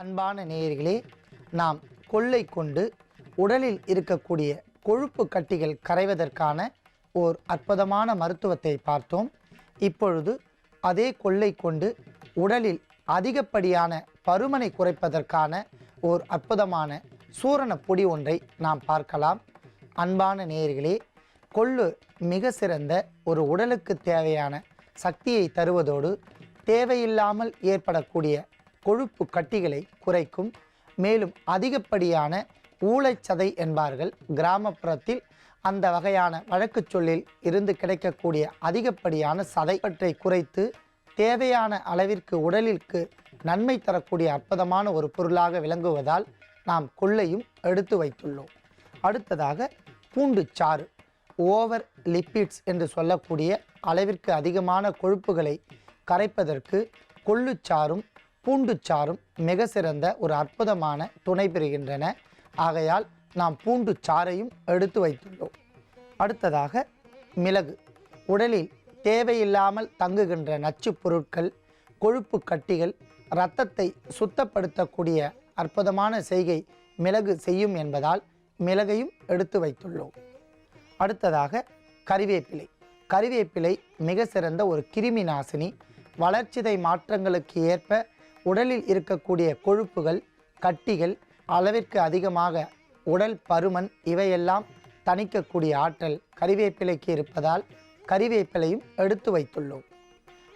அன்பான நேயர்களே, நாம் கொள்ளை கொண்டு உடலில் இருக்கக்கூடிய கொழுப்பு கட்டிகள் கரைவதற்கான ஓர் அற்புதமான மருத்துவத்தை பார்த்தோம். இப்பொழுது அதே கொள்ளை கொண்டு உடலில் அதிகப்படியான பருமனை குறைப்பதற்கான ஓர் அற்புதமான சூரண பொடி ஒன்றை நாம் பார்க்கலாம். அன்பான நேயர்களே, கொள்ளு மிக சிறந்த ஒரு உடலுக்கு தேவையான சக்தியை தருவதோடு தேவையில்லாமல் ஏற்படக்கூடிய கொழுப்பு கட்டிகளை குறைக்கும். மேலும் அதிகப்படியான ஊளைச்சதை என்பார்கள் கிராமப்புறத்தில், அந்த வகையான வழக்கு சொல்லில் இருந்து கிடைக்கக்கூடிய அதிகப்படியான சதை பற்றை குறைத்து தேவையான அளவிற்கு உடலிற்கு நன்மை தரக்கூடிய அற்புதமான ஒரு பொருளாக விளங்குவதால் நாம் கொள்ளையும் எடுத்து வைத்துள்ளோம். அடுத்ததாக பூண்டு சாறு, ஓவர் லிப்பிட்ஸ் என்று சொல்லக்கூடிய அளவிற்கு அதிகமான கொழுப்புகளை கரைப்பதற்கு கொள்ளுச்சாறும் பூண்டுச்சாறும் மிக சிறந்த ஒரு அற்புதமான துணை பெறுகின்றன. ஆகையால் நாம் பூண்டு சாறையும் எடுத்து வைத்துள்ளோம். அடுத்ததாக மிளகு, உடலில் தேவையில்லாமல் தங்குகின்ற நச்சு பொருட்கள், கொழுப்பு கட்டிகள், இரத்தத்தை சுத்தப்படுத்தக்கூடிய அற்புதமான செய்கை மிளகு செய்யும் என்பதால் மிளகையும் எடுத்து வைத்துள்ளோம். அடுத்ததாக கறிவேப்பிலை. கறிவேப்பிலை மிக சிறந்த ஒரு கிருமி நாசினி. வளர்ச்சிதை மாற்றங்களுக்கு ஏற்ப உடலில் இருக்கக்கூடிய கொழுப்புகள், கட்டிகள், அளவிற்கு அதிகமாக உடல் பருமன் இவையெல்லாம் தணிக்கக்கூடிய ஆற்றல் கறிவேப்பிலைக்கு இருப்பதால் கறிவேப்பிலையும் எடுத்து வைத்துள்ளோம்.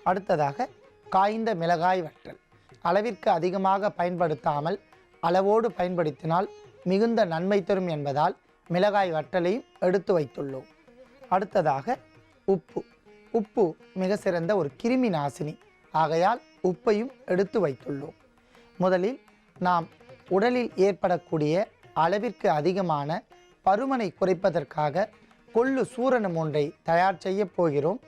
அடுத்ததாக காய்ந்த மிளகாய் வற்றல். அளவிற்கு அதிகமாக பயன்படுத்தாமல் அளவோடு பயன்படுத்தினால் மிகுந்த நன்மை தரும் என்பதால் மிளகாய் வற்றலையும் எடுத்து வைத்துள்ளோம். அடுத்ததாக உப்பு. உப்பு மிக சிறந்த ஒரு கிருமி நாசினி. ஆகையால் உப்பையும் எடுத்து வைத்துள்ளோம். முதலில் நாம் உடலில் ஏற்படக்கூடிய அளவிற்கு அதிகமான பருமனை குறைப்பதற்காக கொள்ளு சூரணம் ஒன்றை தயார் செய்ய போகிறோம்.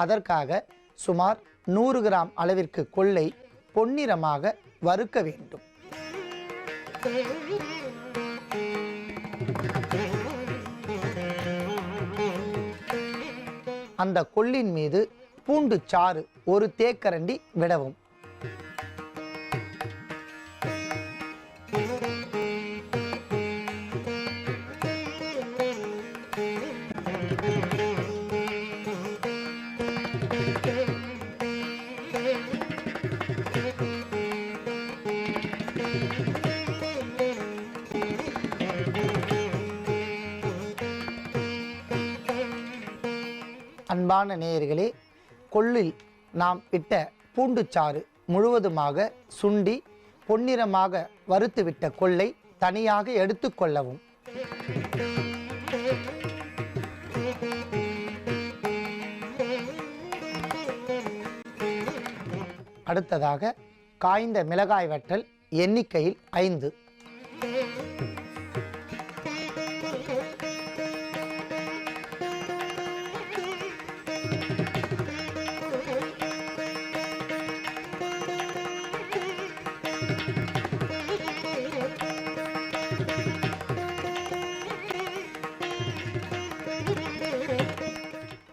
அதற்காக சுமார் 100 கிராம் அளவிற்கு கொள்ளை பொன்னிறமாக வறுக்க வேண்டும். அந்த கொள்ளின் மீது பூண்டு சாறு ஒரு தேக்கரண்டி விடவும். அன்பான நேயர்களே, கொள்ளில் நாம் இட்ட பூண்டுச்சாறு முழுவதுமாக சுண்டி பொன்னிறமாக வறுத்துவிட்ட கொள்ளை தனியாக எடுத்து கொள்ளவும். அடுத்ததாக காய்ந்த மிளகாய் வற்றல் எண்ணிக்கையில் 5.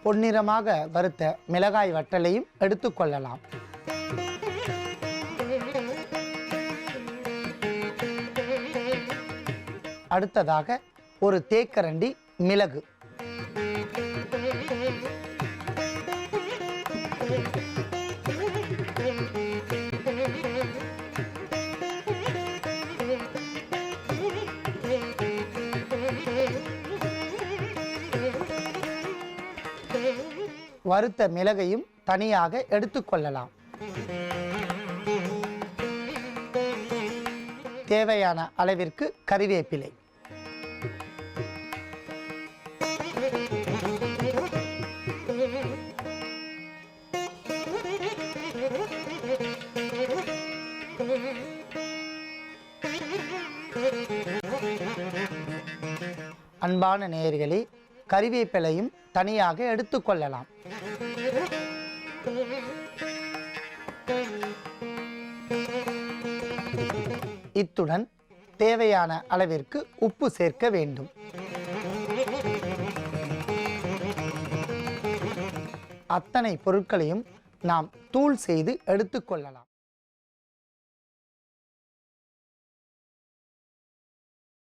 பொன்னிறமாக வறுத்த மிளகாய் வற்றலையும் எடுத்துக்கொள்ளலாம். அடுத்ததாக ஒரு தேக்கரண்டி மிளகு, வறுத்த மிளகையும் தனியாக எடுத்துக்கொள்ளலாம். தேவையான அளவிற்கு கறிவேப்பிலை, அன்பான நேயர்களே, கறிவேப்பிலையும் தனியாக எடுத்துக்கொள்ளலாம். இத்துடன் தேவையான அளவிற்கு உப்பு சேர்க்க வேண்டும். அத்தனை பொருட்களையும் நாம் தூள் செய்து எடுத்துக்கொள்ளலாம்.